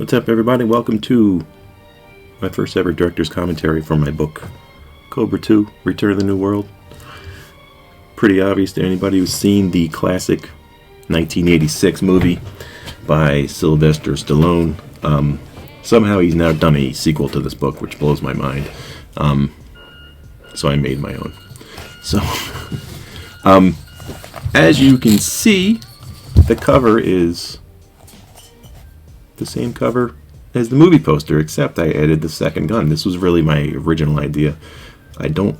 What's up, everybody? Welcome to my first ever director's commentary for my book, Cobra 2, Return of the New World. Pretty obvious to anybody who's seen the classic 1986 movie by Sylvester Stallone. Somehow he's now done a sequel to this book, which blows my mind. So I made my own. So, as you can see, the cover is the same cover as the movie poster, except I added the second gun. This was really my original idea. I don't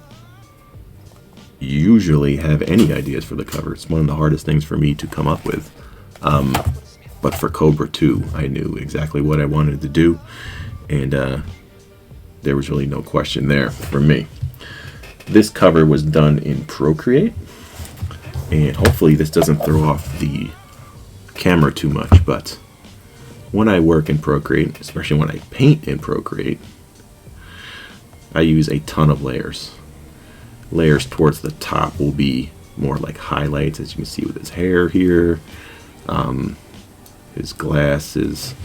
usually have any ideas for the cover. It's one of the hardest things for me to come up with. But for Cobra 2, I knew exactly what I wanted to do, and there was really no question there for me. This cover was done in Procreate, and hopefully this doesn't throw off the camera too much, but when I work in Procreate, especially when I paint in Procreate, I use a ton of layers. Layers towards the top will be more like highlights, as you can see with his hair here, his glasses.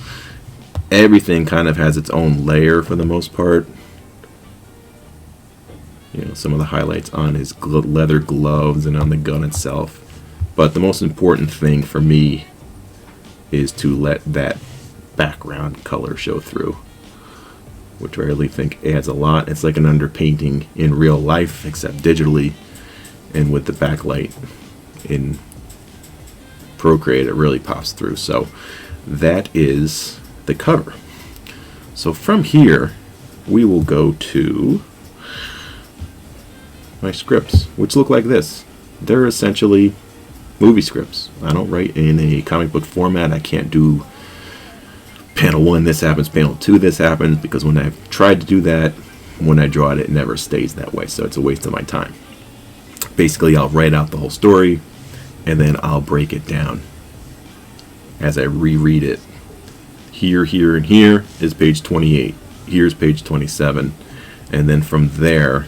Everything kind of has its own layer for the most part. You know, some of the highlights on his leather gloves and on the gun itself. But the most important thing for me is to let that background color show through, which I really think adds a lot. It's like an underpainting in real life, except digitally, and with the backlight in Procreate, it really pops through. So that is the cover. So from here, we will go to my scripts, which look like this. They're essentially movie scripts. I don't write in a comic book format. I can't do panel 1 this happens, panel 2 this happens, because when I've tried to do that, when I draw it, it never stays that way, so it's a waste of my time. Basically, I'll write out the whole story, and then I'll break it down as I reread it. Here, here, and here is page 28. Here's page 27. And then from there,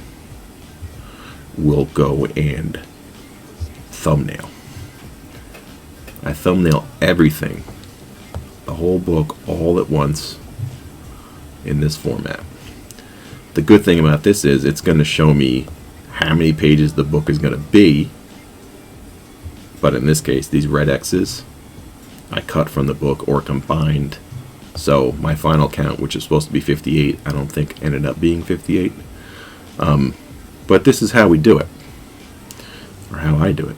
we'll go and thumbnail. I thumbnail everything, the whole book, all at once in this format. The good thing about this is it's going to show me how many pages the book is going to be, but in this case, these red X's I cut from the book or combined. So my final count, which is supposed to be 58, I don't think ended up being 58. But this is how we do it, or how I do it.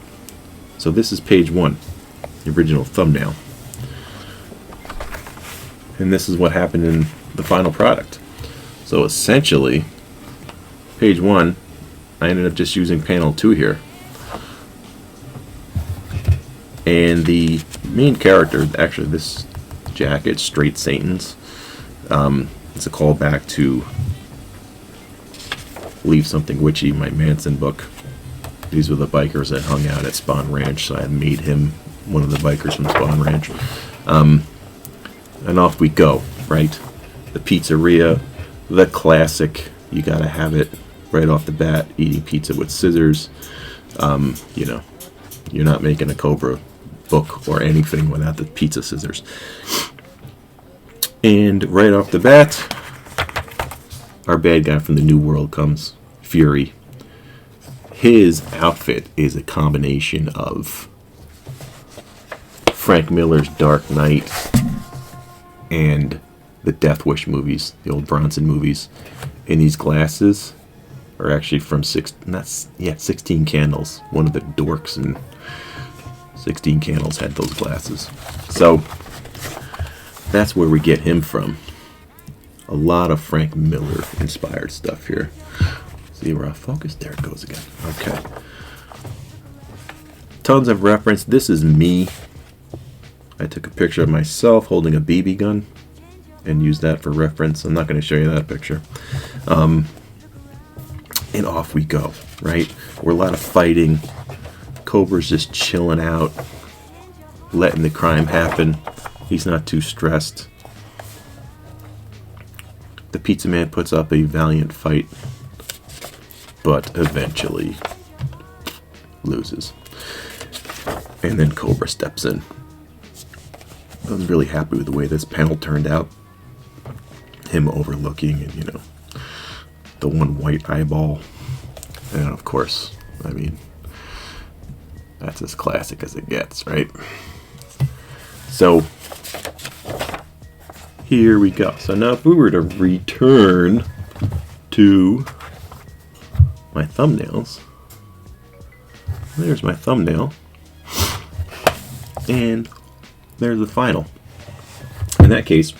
So this is page 1, the original thumbnail. And this is what happened in the final product. So essentially, page 1, I ended up just using panel 2 here. And the main character, actually this jacket, Straight Satan's, it's a callback to Leave Something Witchy, my Manson book. These were the bikers that hung out at Spawn Ranch, so I made him one of the bikers from Spawn Ranch. And off we go, right? The pizzeria, the classic, you gotta have it right off the bat, eating pizza with scissors. You know, you're not making a Cobra book or anything without the pizza scissors. And right off the bat, our bad guy from the New World comes, Fury. His outfit is a combination of Frank Miller's Dark Knight and the Death Wish movies, the old Bronson movies. And these glasses are actually from 16 Candles. One of the dorks in 16 Candles had those glasses. So that's where we get him from. A lot of Frank Miller inspired stuff here. See, we're off focus. There it goes again. Okay. Tons of reference. This is me. I took a picture of myself holding a BB gun and used that for reference. I'm not going to show you that picture. And off we go, right? We're a lot of fighting. Cobra's just chilling out, letting the crime happen. He's not too stressed. The pizza man puts up a valiant fight, but eventually loses. And then Cobra steps in. I was really happy with the way this panel turned out. him overlooking, and the one white eyeball, and of course, I mean, that's as classic as it gets, right? So here we go. So now if we were to return to my thumbnails, there's my thumbnail, and there's the final. In that case,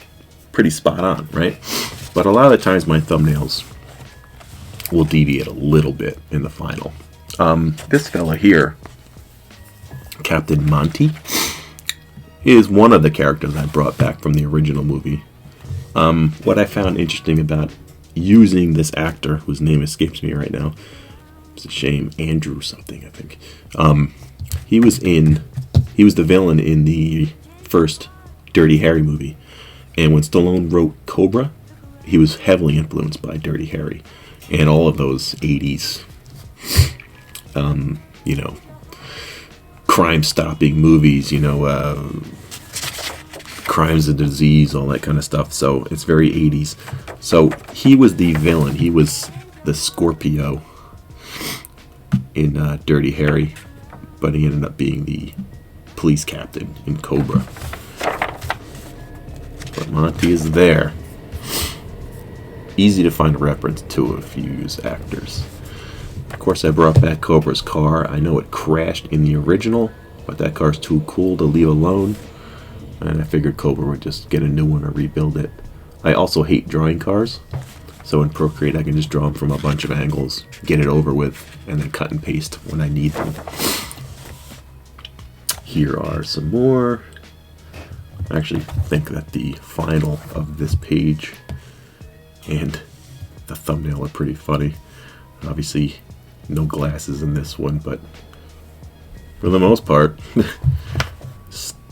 pretty spot on, right? But a lot of the times my thumbnails will deviate a little bit in the final. This fella here, Captain Monty, is one of the characters I brought back from the original movie. What I found interesting about using this actor, whose name escapes me right now, it's a shame, Andrew something, I think. He was the villain in the first Dirty Harry movie. And when Stallone wrote Cobra, he was heavily influenced by Dirty Harry and all of those 80s, crime-stopping movies, Crimes and Disease, all that kind of stuff. So it's very 80s. So he was the villain. He was the Scorpio in Dirty Harry, but he ended up being the police captain in Cobra. But Monty is there. Easy to find a reference to if you use actors. Of course, I brought back Cobra's car. I know it crashed in the original, but that car's too cool to leave alone, and I figured Cobra would just get a new one or rebuild it. I also hate drawing cars, so in Procreate I can just draw them from a bunch of angles, get it over with, and then cut and paste when I need them. Here are some more. I actually think that the final of this page and the thumbnail are pretty funny. Obviously, no glasses in this one, but for the most part,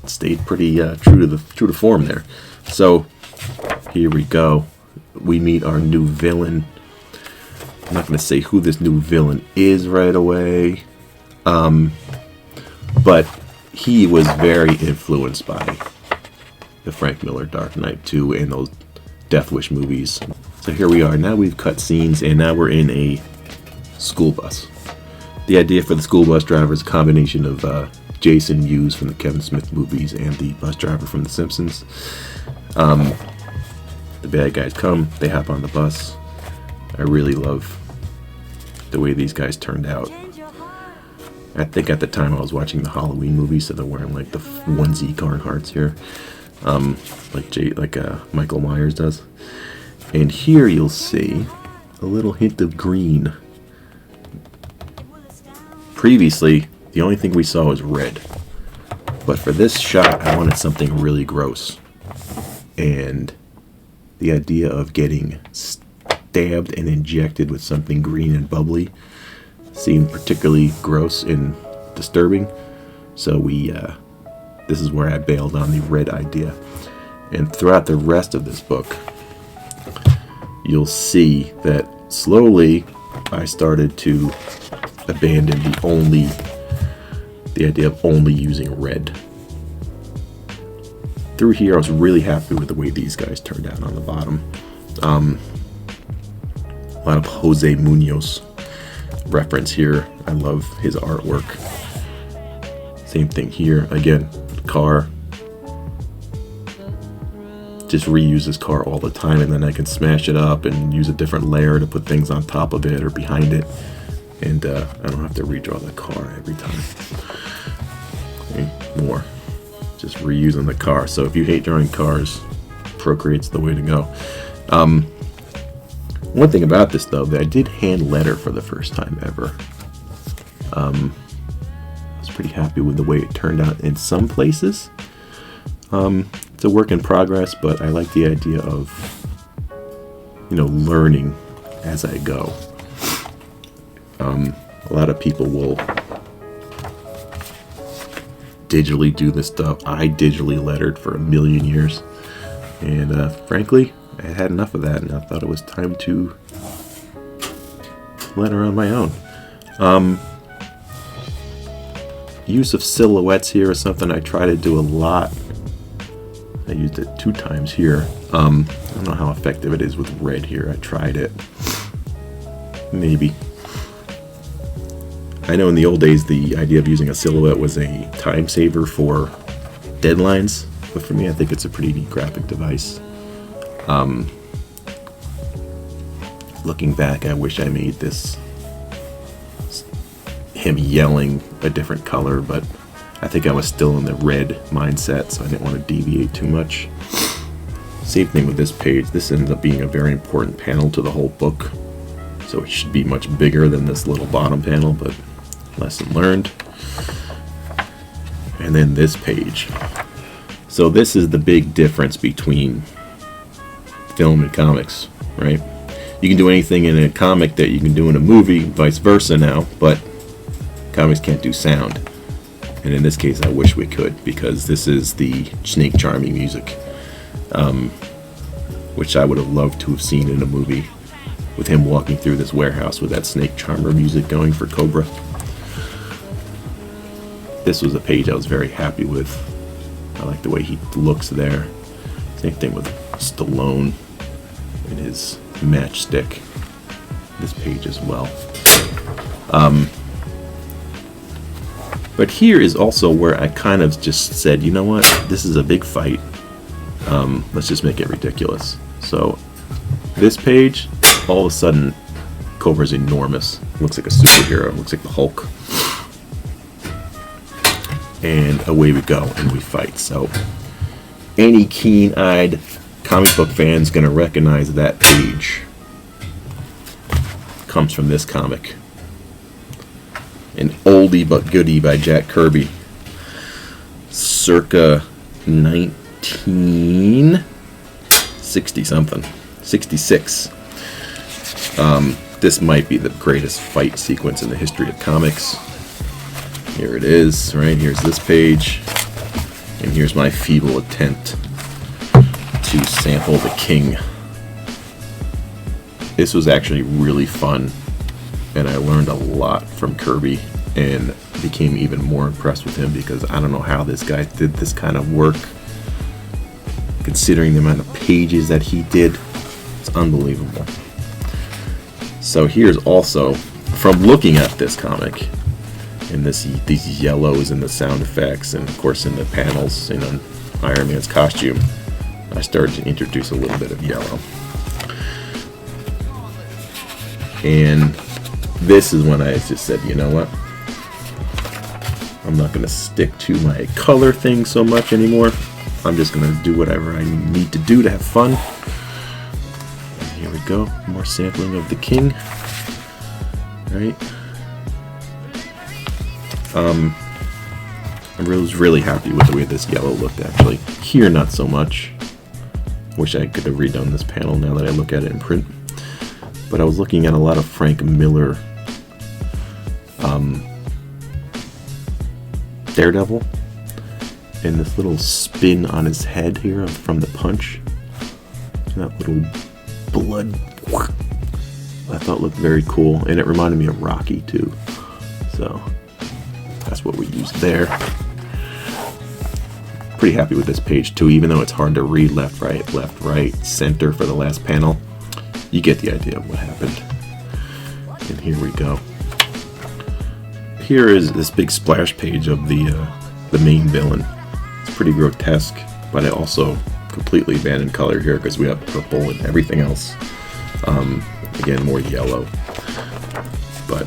stayed pretty true to form there. So here we go. We meet our new villain. I'm not going to say who this new villain is right away, but he was very influenced by the Frank Miller Dark Knight 2 and those Death Wish movies. So here we are. Now we've cut scenes, and now we're in a school bus. The idea for the school bus driver is a combination of Jason Mewes from the Kevin Smith movies and the bus driver from The Simpsons. The bad guys come, they hop on the bus. I really love the way these guys turned out. I think at the time I was watching the Halloween movie, so they're wearing like the onesie Carhartts here, like Michael Myers does. And here you'll see a little hint of green. Previously, the only thing we saw was red, but for this shot, I wanted something really gross. And the idea of getting stabbed and injected with something green and bubbly seemed particularly gross and disturbing. So this is where I bailed on the red idea. And throughout the rest of this book, you'll see that slowly I started to abandon the idea of only using red. Through here, I was really happy with the way these guys turned out on the bottom. A lot of Jose Munoz reference here. I love his artwork. Same thing here. Again, car. Just reuse this car all the time, and then I can smash it up and use a different layer to put things on top of it or behind it. And I don't have to redraw the car every time. Okay, more. Just reusing the car. So if you hate drawing cars, Procreate's the way to go. One thing about this, though, that I did hand letter for the first time ever. I was pretty happy with the way it turned out in some places. It's a work in progress, but I like the idea of, learning as I go. A lot of people will digitally do this stuff. I digitally lettered for a million years, and frankly, I had enough of that, and I thought it was time to letter on my own. Use of silhouettes here is something I try to do a lot I used it 2 times here. I don't know how effective it is with red here. I tried it. Maybe. I know in the old days the idea of using a silhouette was a time saver for deadlines, but for me I think it's a pretty neat graphic device. Looking back, I wish I made this him yelling a different color, but I think I was still in the red mindset, so I didn't want to deviate too much. Same thing with this page. This ends up being a very important panel to the whole book, so it should be much bigger than this little bottom panel, but lesson learned. And then this page. So this is the big difference between film and comics, right? You can do anything in a comic that you can do in a movie, vice versa now, but comics can't do sound. And in this case, I wish we could, because this is the snake charming music, which I would have loved to have seen in a movie, with him walking through this warehouse with that snake charmer music going for Cobra. This was a page I was very happy with. I like the way he looks there. Same thing with Stallone and his matchstick. This page as well. But here is also where I kind of just said, you know what, this is a big fight. Let's just make it ridiculous. So this page, all of a sudden, Cobra's enormous. Looks like a superhero. Looks like the Hulk. And away we go, and we fight. So any keen-eyed comic book fan's gonna recognize that page. Comes from this comic. An oldie but goodie by Jack Kirby. Circa 1960 something. 66. This might be the greatest fight sequence in the history of comics. Here it is, right? Here's this page. And here's my feeble attempt to sample the King. This was actually really fun, and I learned a lot from Kirby and became even more impressed with him, because I don't know how this guy did this kind of work, considering the amount of pages that he did. It's unbelievable. So here's also, from looking at this comic, and these yellows and the sound effects, and of course in the panels in Iron Man's costume, I started to introduce a little bit of yellow. And this is when I just said, you know what, I'm not going to stick to my color thing so much anymore. I'm just going to do whatever I need to do to have fun. And here we go, more sampling of the King. Right. I was really happy with the way this yellow looked, actually. Here, not so much. Wish I could have redone this panel now that I look at it in print. But I was looking at a lot of Frank Miller Daredevil, and this little spin on his head here from the punch. And that little blood, I thought looked very cool, and it reminded me of Rocky too. So that's what we used there. Pretty happy with this page too, even though it's hard to read left, right, center for the last panel. You get the idea of what happened. And here we go. Here is this big splash page of the main villain. It's pretty grotesque, but I also completely abandoned color here because we have purple and everything else. Again, more yellow. But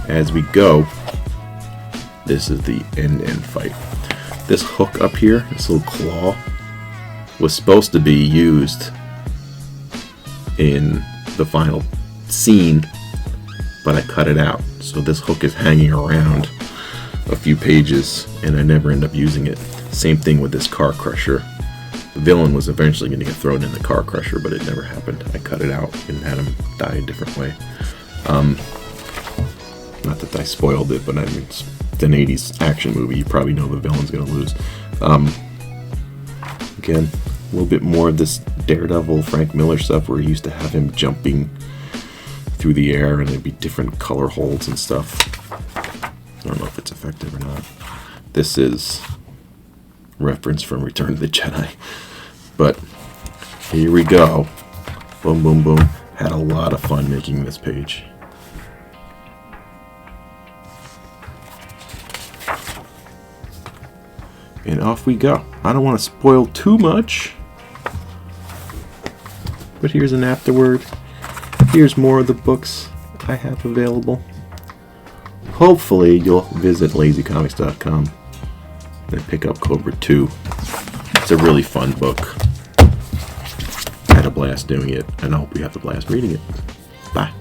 as we go, this is the end fight. This hook up here, this little claw, was supposed to be used in the final scene, but I cut it out. So this hook is hanging around a few pages, and I never end up using it. Same thing with this car crusher. The villain was eventually going to get thrown in the car crusher, but it never happened. I cut it out and had him die a different way. Not that I spoiled it, but I mean, it's an 80s action movie. You probably know the villain's going to lose. Again, a little bit more of this Daredevil Frank Miller stuff, where he used to have him jumping through the air and there'd be different color holds and stuff. I don't know if it's effective or not. This is reference from Return of the Jedi. But here we go. Boom, boom, boom. Had a lot of fun making this page. And off we go. I don't want to spoil too much, but here's an afterword. Here's more of the books I have available. Hopefully you'll visit lazycomics.com and pick up Cobra 2. It's a really fun book. I had a blast doing it, and I hope you have a blast reading it. Bye.